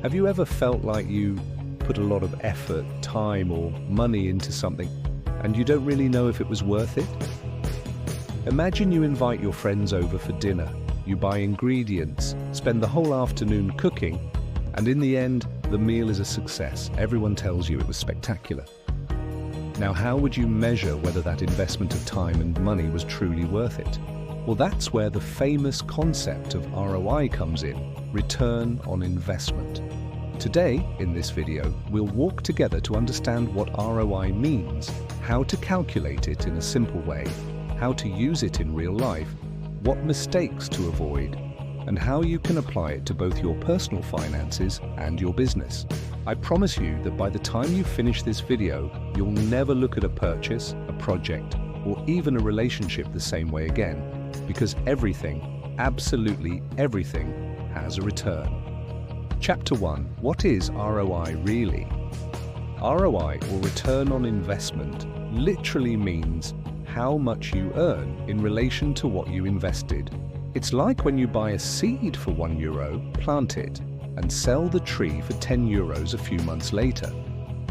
Have you ever felt like you put a lot of effort, time, or money into something, and you don't really know if it was worth it? Imagine you invite your friends over for dinner. You buy ingredients, spend the whole afternoon cooking, and in the end, the meal is a success. Everyone tells you it was spectacular. Now, how would you measure whether that investment of time and money was truly worth it? Well, that's where the famous concept of ROI comes in, return on investment. Today, in this video, we'll walk together to understand what ROI means, how to calculate it in a simple way, how to use it in real life, what mistakes to avoid, and how you can apply it to both your personal finances and your business. I promise you that by the time you finish this video, you'll never look at a purchase, a project, or even a relationship the same way again, because everything, absolutely everything, has a return. Chapter 1. What is ROI really? ROI, or return on investment, literally means how much you earn in relation to what you invested. It's like when you buy a seed for €1, plant it, and sell the tree for €10 a few months later.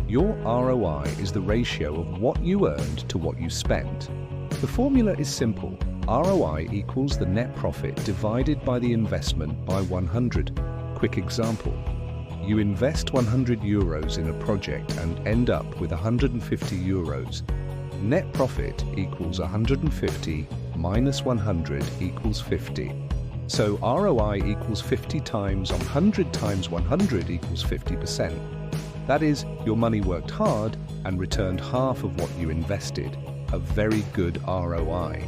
Your ROI is the ratio of what you earned to what you spent. The formula is simple. ROI equals the net profit divided by the investment by 100. Quick example. You invest €100 in a project and end up with €150. Net profit equals 150 minus 100 equals 50. So ROI equals 50 times 100 times 100 equals 50%. That is, your money worked hard and returned half of what you invested. A very good ROI.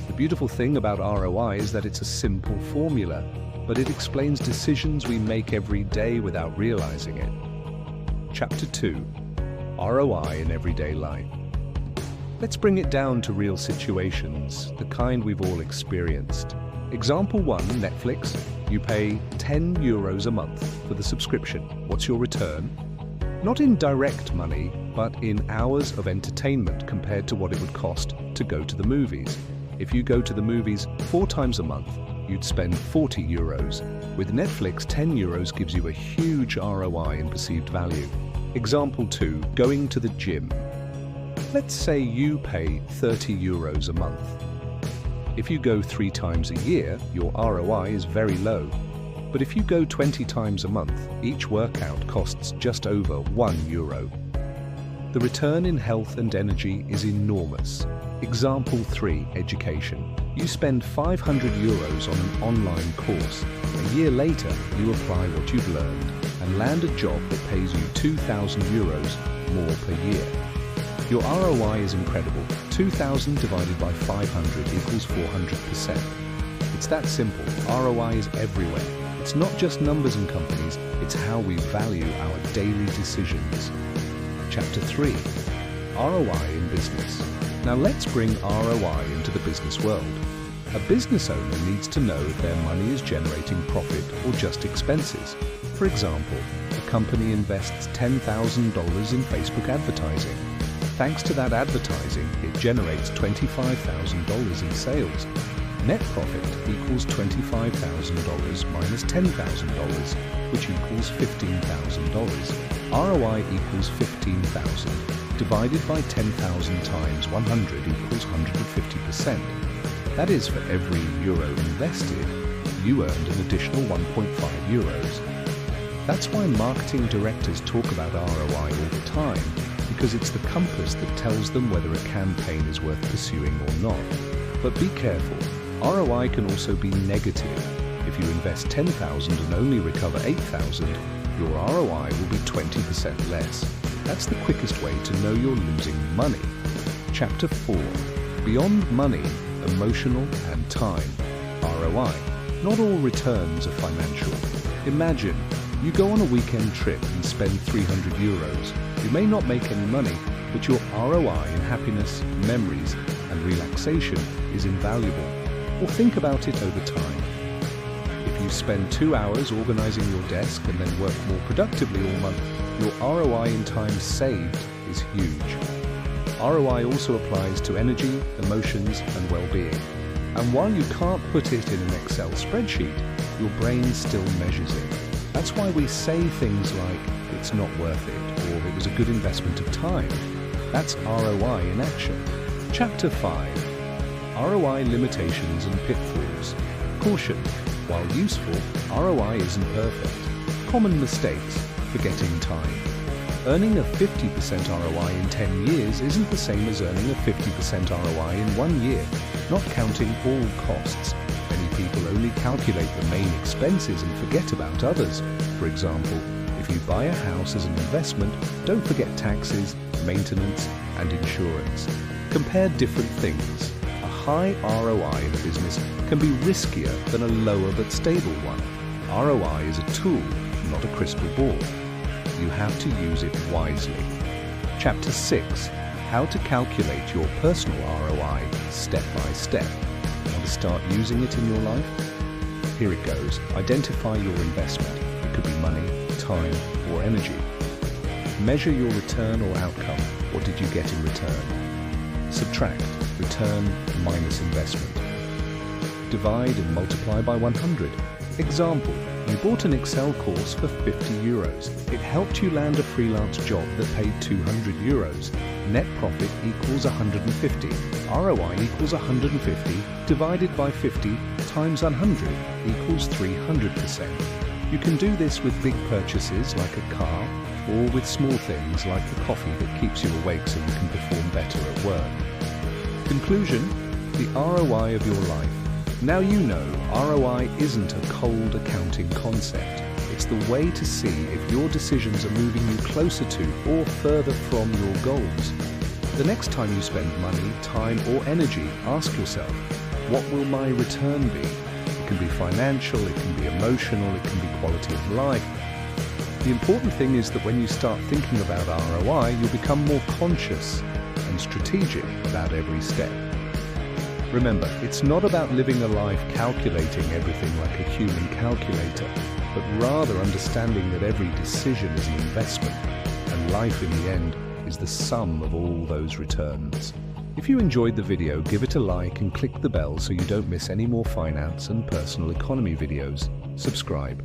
The beautiful thing about ROI is that it's a simple formula, but it explains decisions we make every day without realizing it. Chapter 2. ROI in everyday life. Let's bring it down to real situations, the kind we've all experienced. Example 1, Netflix. You pay €10 a month for the subscription. What's your return? Not in direct money, but in hours of entertainment compared to what it would cost to go to the movies. If you go to the movies 4 times a month, you'd spend €40. With Netflix, €10 gives you a huge ROI in perceived value. Example 2, going to the gym. Let's say you pay €30 a month. If you go 3 times a year, your ROI is very low. But if you go 20 times a month, each workout costs just over €1. The return in health and energy is enormous. Example 3, education. You spend €500 on an online course. A year later, you apply what you've learned and land a job that pays you €2,000 more per year. Your ROI is incredible. 2,000 divided by 500 equals 400%. It's that simple. ROI is everywhere. It's not just numbers and companies, it's how we value our daily decisions. Chapter 3. ROI in business. Now let's bring ROI into the business world. A business owner needs to know if their money is generating profit or just expenses. For example, a company invests $10,000 in Facebook advertising. Thanks to that advertising, it generates $25,000 in sales. Net profit equals $25,000 minus $10,000, which equals $15,000. ROI equals 15,000. Divided by 10,000 times 100 equals 150%. That is, for every euro invested, you earned an additional €1.5. That's why marketing directors talk about ROI all the time, because it's the compass that tells them whether a campaign is worth pursuing or not. But be careful. ROI can also be negative. If you invest 10,000 and only recover 8,000, your ROI will be 20% less. That's the quickest way to know you're losing money. Chapter 4. Beyond money, emotional and time. ROI. Not all returns are financial. Imagine, you go on a weekend trip and spend €300. You may not make any money, but your ROI in happiness, memories, and relaxation is invaluable. Or think about it over time. If you spend 2 hours organizing your desk and then work more productively all month, your ROI in time saved is huge. ROI also applies to energy, emotions, and well-being. And while you can't put it in an Excel spreadsheet, your brain still measures it. That's why we say things like, it's not worth it, or it was a good investment of time. That's ROI in action. Chapter 5. ROI limitations and pitfalls. Caution, while useful, ROI isn't perfect. Common mistakes: forgetting time. Earning a 50% ROI in 10 years isn't the same as earning a 50% ROI in 1 year, not counting all costs. Many people only calculate the main expenses and forget about others. For example, if you buy a house as an investment, don't forget taxes, maintenance, and insurance. Compare different things. A high ROI in a business can be riskier than a lower but stable one. ROI is a tool, not a crystal ball. You have to use it wisely. Chapter 6. How to calculate your personal ROI step by step. Want to start using it in your life? Here it goes. Identify your investment. It could be money, time, or energy. Measure your return or outcome. What did you get in return? Subtract. Return minus investment. Divide and multiply by 100. Example. You bought an Excel course for €50. It helped you land a freelance job that paid €200. Net profit equals 150. ROI equals 150 divided by 50 times 100 equals 300%. You can do this with big purchases like a car, or with small things like the coffee that keeps you awake so you can perform better at work. Conclusion: the ROI of your life. Now you know ROI isn't a cold accounting concept. It's the way to see if your decisions are moving you closer to or further from your goals. The next time you spend money, time, or energy, ask yourself, what will my return be? It can be financial, it can be emotional, it can be quality of life. The important thing is that when you start thinking about ROI, you'll become more conscious and strategic about every step. Remember, it's not about living a life calculating everything like a human calculator, but rather understanding that every decision is an investment, and life in the end is the sum of all those returns. If you enjoyed the video, give it a like and click the bell so you don't miss any more finance and personal economy videos. Subscribe.